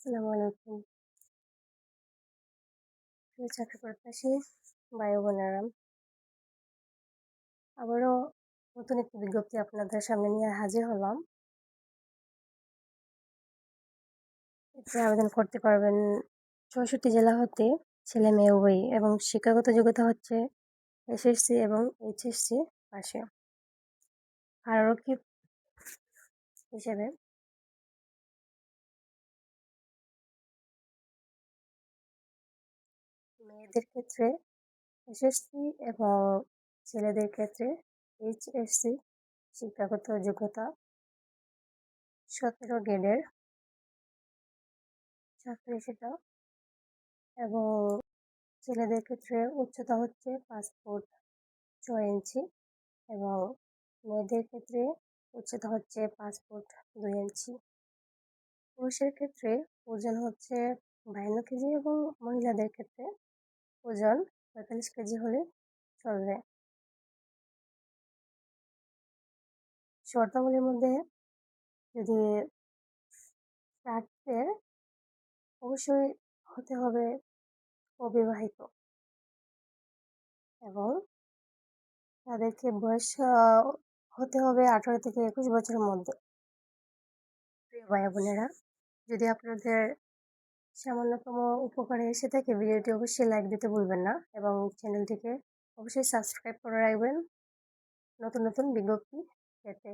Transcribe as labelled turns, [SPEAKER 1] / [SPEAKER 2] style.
[SPEAKER 1] আসসালামু আলাইকুম। প্রিয় চাকরি প্রত্যাশী ভাই ও বোনেরা, আবারও নতুন একটি বিজ্ঞপ্তি আপনাদের সামনে নিয়ে হাজির হলাম। এতে আবেদন করতে পারবেন ৬৪ জেলা হতে ছেলে মেয়ে উভয়ই, এবং শিক্ষাগত যোগ্যতা হচ্ছে এসএসসি এবং এইচএসসি পাশে। আরক্ষী হিসেবে মেয়েদের ক্ষেত্রে এসএসসি এবং ছেলেদের ক্ষেত্রে এইচএসসি শিক্ষাগত যোগ্যতা ১৭ গ্রেডের চাকরি সেটা, এবং ছেলেদের ক্ষেত্রে উচ্চতা হচ্ছে 5 ফুট 6 ইঞ্চি, এবং মেয়েদের ক্ষেত্রে উচ্চতা হচ্ছে 5 ফুট 2 ইঞ্চি। পুরুষের ক্ষেত্রে ওজন হচ্ছে 52 কেজি, এবং মহিলাদের ক্ষেত্রে ওজন 45 কেজি হলে চলবে। শর্তাবলীর মধ্যে যদি প্রার্থীদের অবশ্যই হতে হবে অবিবাহিত, এবং তাদেরকে বয়স হতে হবে 18 থেকে 21 বছরের মধ্যে। প্রিয় ভাই বোনেরা, যদি আপনাদের সামান্যতম উপকারে এসে থাকে, ভিডিওটি অবশ্যই লাইক দিতে ভুলবেন না, এবং চ্যানেলটিকে অবশ্যই সাবস্ক্রাইব করে রাখবেন নতুন নতুন বিজ্ঞপ্তি পেতে।